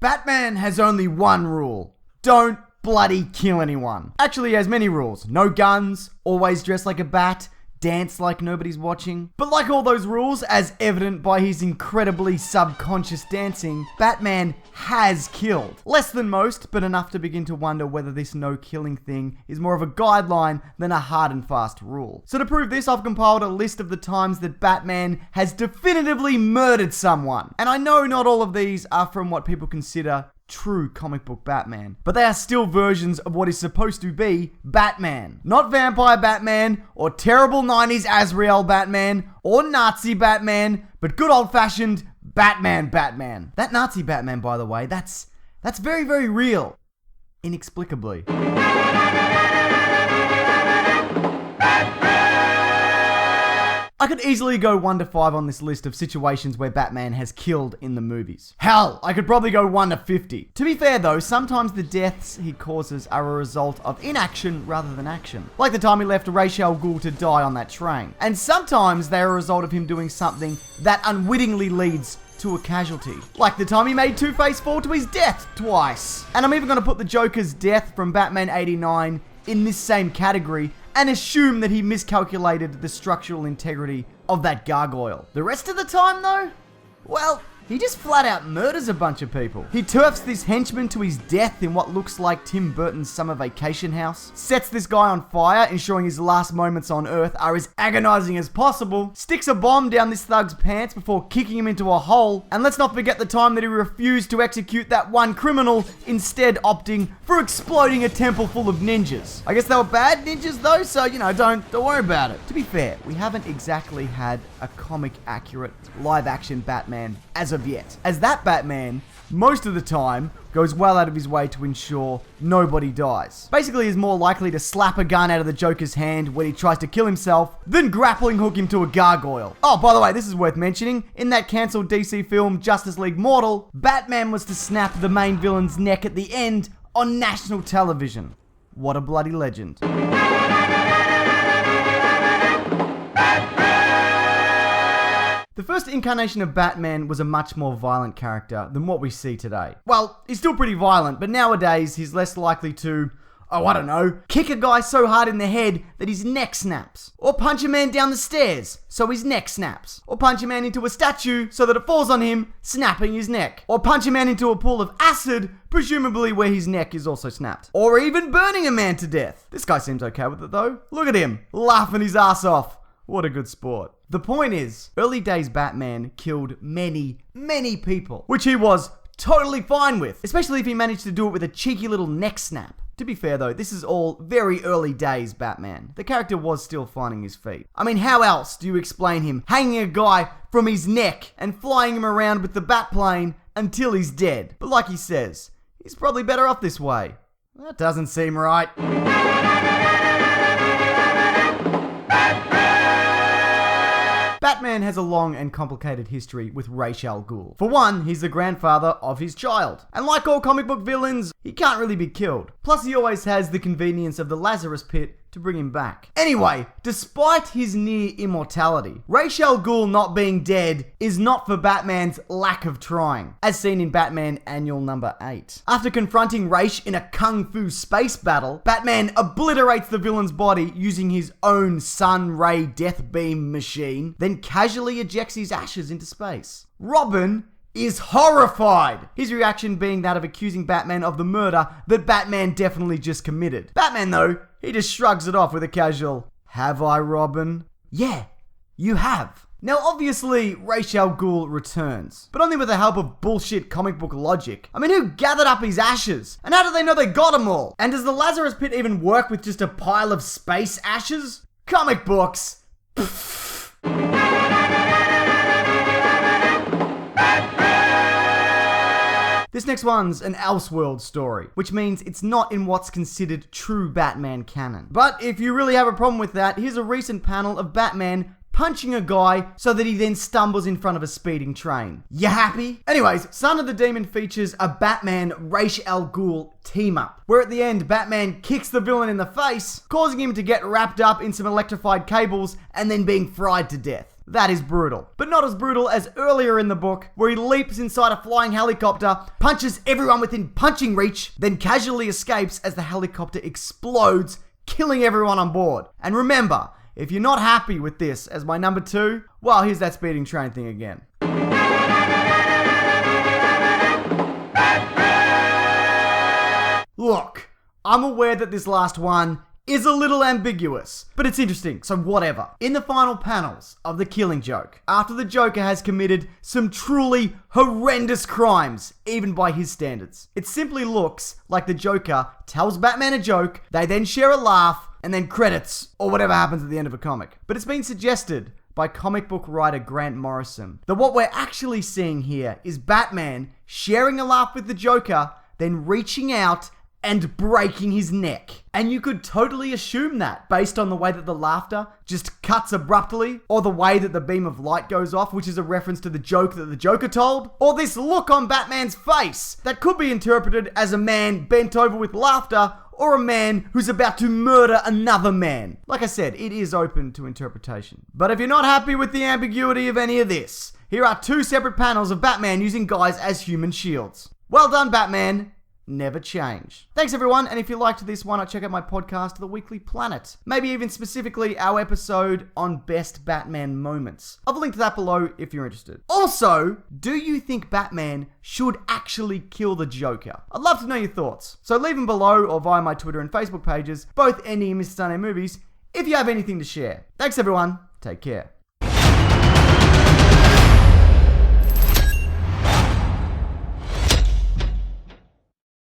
Batman has only one rule. Don't bloody kill anyone. Actually, he has many rules. No guns, always dress like a bat, dance like nobody's watching. But like all those rules, as evident by his incredibly subconscious dancing, Batman has killed. Less than most, but enough to begin to wonder whether this no killing thing is more of a guideline than a hard and fast rule. So to prove this, I've compiled a list of the times that Batman has definitively murdered someone. And I know not all of these are from what people consider true comic book Batman, but they are still versions of what is supposed to be Batman. Not vampire Batman, or terrible 90s Azrael Batman, or Nazi Batman, but good old-fashioned Batman. That Nazi Batman, by the way, that's very, very real. Inexplicably. I could easily go 1 to 5 on this list of situations where Batman has killed in the movies. Hell, I could probably go 1 to 50. To be fair though, sometimes the deaths he causes are a result of inaction rather than action. Like the time he left Ra's al Ghul to die on that train. And sometimes they're a result of him doing something that unwittingly leads to a casualty. Like the time he made Two-Face fall to his death twice. And I'm even going to put the Joker's death from Batman 89 in this same category and assume that he miscalculated the structural integrity of that gargoyle. The rest of the time though, well, he just flat out murders a bunch of people. He turfs this henchman to his death in what looks like Tim Burton's summer vacation house, sets this guy on fire, ensuring his last moments on Earth are as agonizing as possible, sticks a bomb down this thug's pants before kicking him into a hole, and let's not forget the time that he refused to execute that one criminal, instead opting for exploding a temple full of ninjas. I guess they were bad ninjas though, so don't worry about it. To be fair, we haven't exactly had a comic accurate live action Batman as of yet, as that Batman most of the time goes well out of his way to ensure nobody dies. Basically is more likely to slap a gun out of the Joker's hand when he tries to kill himself than grappling hook him to a gargoyle. Oh, by the way, this is worth mentioning. In that cancelled DC film Justice League Mortal, Batman was to snap the main villain's neck at the end on national television. What a bloody legend. The first incarnation of Batman was a much more violent character than what we see today. Well, he's still pretty violent, but nowadays he's less likely to, kick a guy so hard in the head that his neck snaps. Or punch a man down the stairs so his neck snaps. Or punch a man into a statue so that it falls on him, snapping his neck. Or punch a man into a pool of acid, presumably where his neck is also snapped. Or even burning a man to death. This guy seems okay with it though. Look at him, laughing his ass off. What a good sport. The point is, early days Batman killed many, many people, which he was totally fine with, especially if he managed to do it with a cheeky little neck snap. To be fair though, this is all very early days Batman. The character was still finding his feet. I mean, how else do you explain him hanging a guy from his neck and flying him around with the Batplane until he's dead? But like he says, he's probably better off this way. That doesn't seem right. Batman has a long and complicated history with Ra's al Ghul. For one, he's the grandfather of his child. And like all comic book villains, he can't really be killed. Plus he always has the convenience of the Lazarus Pit to bring him back. Anyway, despite his near immortality, Ra's al Ghul not being dead is not for Batman's lack of trying, as seen in Batman Annual number 8. After confronting Ra's in a kung fu space battle, Batman obliterates the villain's body using his own sun ray death beam machine, then casually ejects his ashes into space. Robin is horrified, his reaction being that of accusing Batman of the murder that Batman definitely just committed. Batman though, he just shrugs it off with a casual, "Have I, Robin?" Yeah, you have. Now obviously, Ra's al Ghul returns, but only with the help of bullshit comic book logic. I mean, who gathered up his ashes? And how do they know they got them all? And does the Lazarus Pit even work with just a pile of space ashes? Comic books. This next one's an Elseworld story, which means it's not in what's considered true Batman canon. But if you really have a problem with that, here's a recent panel of Batman punching a guy so that he then stumbles in front of a speeding train. You happy? Anyways, Son of the Demon features a Batman Ra's al Ghul team up, where at the end Batman kicks the villain in the face, causing him to get wrapped up in some electrified cables and then being fried to death. That is brutal. But not as brutal as earlier in the book, where he leaps inside a flying helicopter, punches everyone within punching reach, then casually escapes as the helicopter explodes, killing everyone on board. And remember, if you're not happy with this as my number 2, well, here's that speeding train thing again. Look, I'm aware that this last one is a little ambiguous, but it's interesting, so whatever. In the final panels of The Killing Joke, after the Joker has committed some truly horrendous crimes, even by his standards, it simply looks like the Joker tells Batman a joke, they then share a laugh, and then credits, or whatever happens at the end of a comic. But it's been suggested by comic book writer Grant Morrison that what we're actually seeing here is Batman sharing a laugh with the Joker, then reaching out and breaking his neck. And you could totally assume that based on the way that the laughter just cuts abruptly, or the way that the beam of light goes off, which is a reference to the joke that the Joker told, or this look on Batman's face that could be interpreted as a man bent over with laughter, or a man who's about to murder another man. Like I said, it is open to interpretation. But if you're not happy with the ambiguity of any of this, here are 2 separate panels of Batman using guys as human shields. Well done, Batman. Never change. Thanks everyone, and if you liked this, why not check out my podcast, The Weekly Planet? Maybe even specifically our episode on best Batman moments. I'll link to that below if you're interested. Also, do you think Batman should actually kill the Joker? I'd love to know your thoughts. So leave them below or via my Twitter and Facebook pages, both ending in Mr. Sunday Movies, if you have anything to share. Thanks everyone, take care.